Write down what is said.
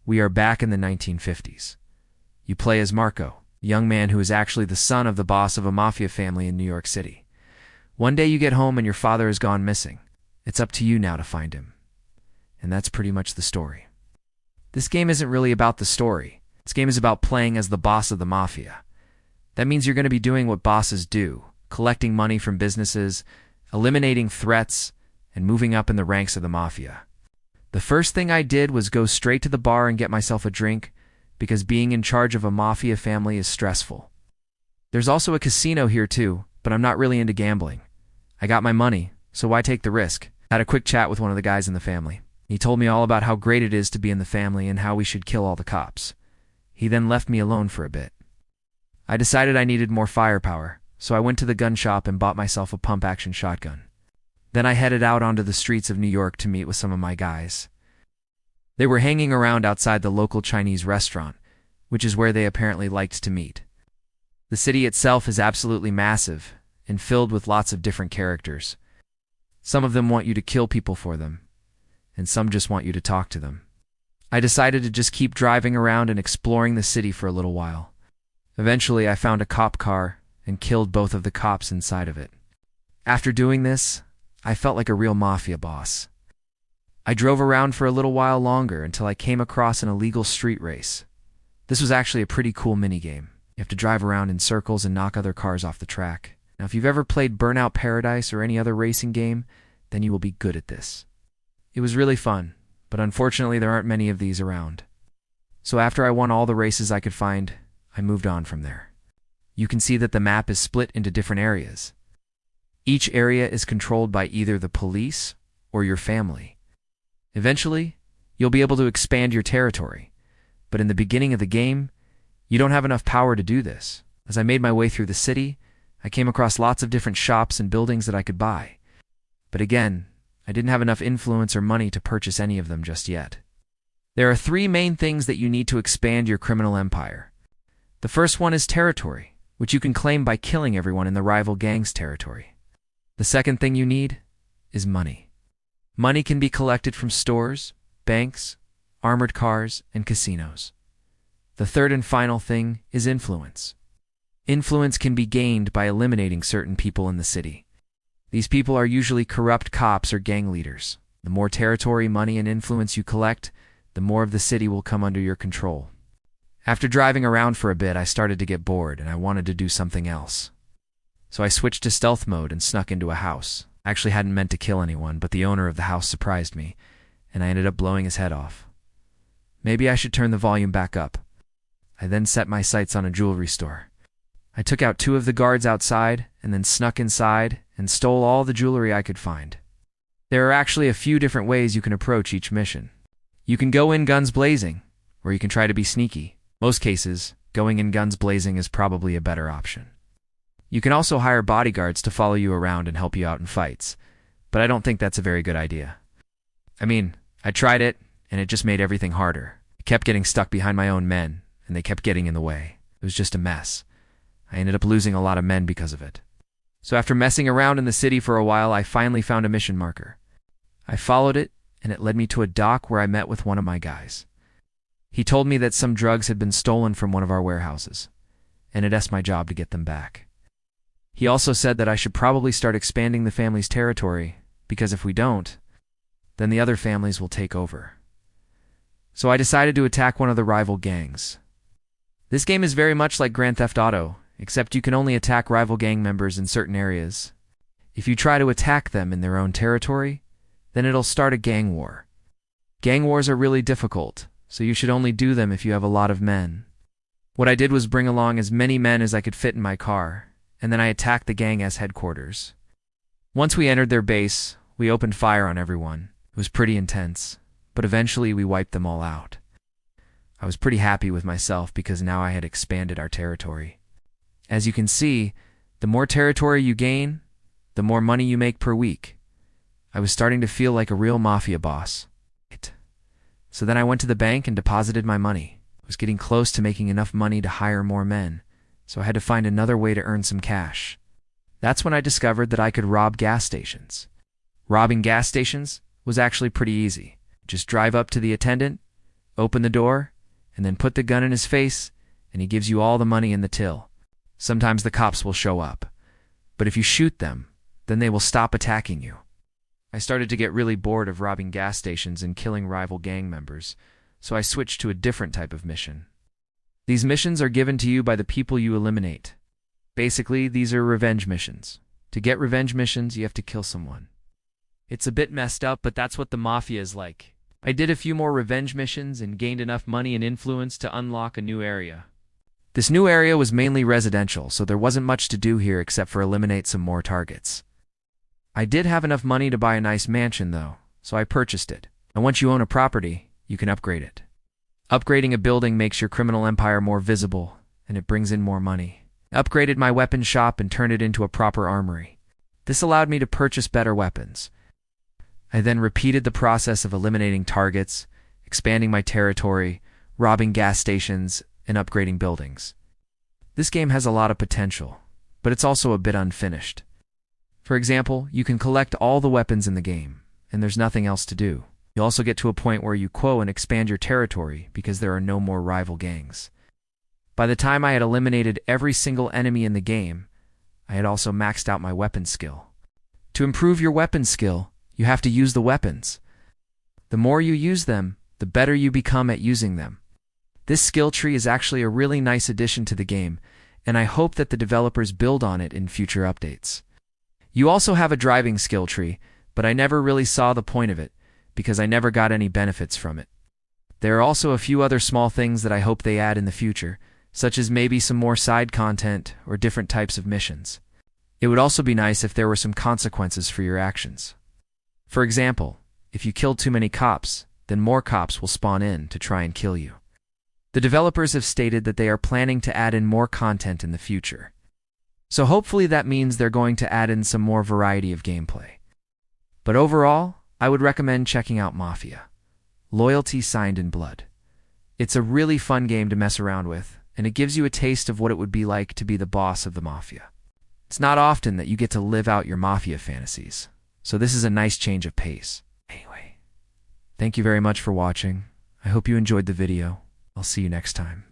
We are back in the 1950s. You play as Marco, a young man who is actually the son of the boss of a mafia family in New York City. One day you get home and your father has gone missing. It's up to you now to find him. And that's pretty much the story. This game isn't really about the story. This game is about playing as the boss of the mafia. That means you're going to be doing what bosses do, collecting money from businesses, eliminating threats, and moving up in the ranks of the mafia. The first thing I did was go straight to the bar and get myself a drink, because being in charge of a mafia family is stressful. There's also a casino here too, but I'm not really into gambling. I got my money, so why take the risk? I had a quick chat with one of the guys in the family. He told me all about how great it is to be in the family and how we should kill all the cops. He then left me alone for a bit. I decided I needed more firepower, so I went to the gun shop and bought myself a pump-action shotgun. Then I headed out onto the streets of New York to meet with some of my guys. They were hanging around outside the local Chinese restaurant, which is where they apparently liked to meet. The city itself is absolutely massive and filled with lots of different characters. Some of them want you to kill people for them, and some just want you to talk to them. I decided to just keep driving around and exploring the city for a little while. Eventually, I found a cop car and killed both of the cops inside of it. After doing this, I felt like a real mafia boss. I drove around for a little while longer until I came across an illegal street race. This was actually a pretty cool minigame. You have to drive around in circles and knock other cars off the track. Now, if you've ever played Burnout Paradise or any other racing game, then you will be good at this. It was really fun, but unfortunately there aren't many of these around. So after I won all the races I could find, I moved on from there. You can see that the map is split into different areas. Each area is controlled by either the police or your family. Eventually, you'll be able to expand your territory, but in the beginning of the game, you don't have enough power to do this. As I made my way through the city, I came across lots of different shops and buildings that I could buy. But again, I didn't have enough influence or money to purchase any of them just yet. There are three main things that you need to expand your criminal empire. The first one is territory, which you can claim by killing everyone in the rival gang's territory. The second thing you need is money. Money can be collected from stores, banks, armored cars, and casinos. The third and final thing is influence. Influence can be gained by eliminating certain people in the city. These people are usually corrupt cops or gang leaders. The more territory, money, and influence you collect, the more of the city will come under your control. After driving around for a bit, I started to get bored and I wanted to do something else. So I switched to stealth mode and snuck into a house. I actually hadn't meant to kill anyone, but the owner of the house surprised me, and I ended up blowing his head off. Maybe I should turn the volume back up. I then set my sights on a jewelry store. I took out 2 of the guards outside and then snuck inside and stole all the jewelry I could find. There are actually a few different ways you can approach each mission. You can go in guns blazing, or you can try to be sneaky. Most cases, going in guns blazing is probably a better option. You can also hire bodyguards to follow you around and help you out in fights, but I don't think that's a very good idea. I mean, I tried it, and it just made everything harder. I kept getting stuck behind my own men, and they kept getting in the way. It was just a mess. I ended up losing a lot of men because of it. So after messing around in the city for a while, I finally found a mission marker. I followed it, and it led me to a dock where I met with one of my guys. He told me that some drugs had been stolen from one of our warehouses, and it's my job to get them back. He also said that I should probably start expanding the family's territory, because if we don't, then the other families will take over. So I decided to attack one of the rival gangs. This game is very much like Grand Theft Auto, except you can only attack rival gang members in certain areas. If you try to attack them in their own territory, then it'll start a gang war. Gang wars are really difficult, so you should only do them if you have a lot of men. What I did was bring along as many men as I could fit in my car, and then I attacked the gang's headquarters. Once we entered their base, we opened fire on everyone. It was pretty intense, but eventually we wiped them all out. I was pretty happy with myself because now I had expanded our territory. As you can see, the more territory you gain, the more money you make per week. I was starting to feel like a real mafia boss. So then I went to the bank and deposited my money. I was getting close to making enough money to hire more men, so I had to find another way to earn some cash. That's when I discovered that I could rob gas stations. Robbing gas stations was actually pretty easy. Just drive up to the attendant, Open the door, and then put the gun in his face, and he gives you all the money in the till. Sometimes the cops will show up, but if you shoot them, then they will stop attacking you. I started to get really bored of robbing gas stations and killing rival gang members, so I switched to a different type of mission. These missions are given to you by the people you eliminate. Basically, these are revenge missions. To get revenge missions, you have to kill someone. It's a bit messed up, but that's what the Mafia is like. I did a few more revenge missions and gained enough money and influence to unlock a new area. This new area was mainly residential, so there wasn't much to do here except for eliminate some more targets. I did have enough money to buy a nice mansion, though, so I purchased it. And once you own a property, you can upgrade it. Upgrading a building makes your criminal empire more visible, and it brings in more money. I upgraded my weapon shop and turned it into a proper armory. This allowed me to purchase better weapons. I then repeated the process of eliminating targets, expanding my territory, robbing gas stations, and upgrading buildings. This game has a lot of potential, but it's also a bit unfinished. For example, you can collect all the weapons in the game, and there's nothing else to do. You also get to a point where you and expand your territory because there are no more rival gangs. By the time I had eliminated every single enemy in the game, I had also maxed out my weapon skill. To improve your weapon skill, you have to use the weapons. The more you use them, the better you become at using them. This skill tree is actually a really nice addition to the game, and I hope that the developers build on it in future updates. You also have a driving skill tree, but I never really saw the point of it, because I never got any benefits from it. There are also a few other small things that I hope they add in the future, such as maybe some more side content or different types of missions. It would also be nice if there were some consequences for your actions. For example, if you kill too many cops, then more cops will spawn in to try and kill you. The developers have stated that they are planning to add in more content in the future. So hopefully that means they're going to add in some more variety of gameplay. But overall, I would recommend checking out Mafia. Loyalty signed in blood. It's a really fun game to mess around with, and it gives you a taste of what it would be like to be the boss of the Mafia. It's not often that you get to live out your Mafia fantasies, so this is a nice change of pace. Anyway, thank you very much for watching. I hope you enjoyed the video. I'll see you next time.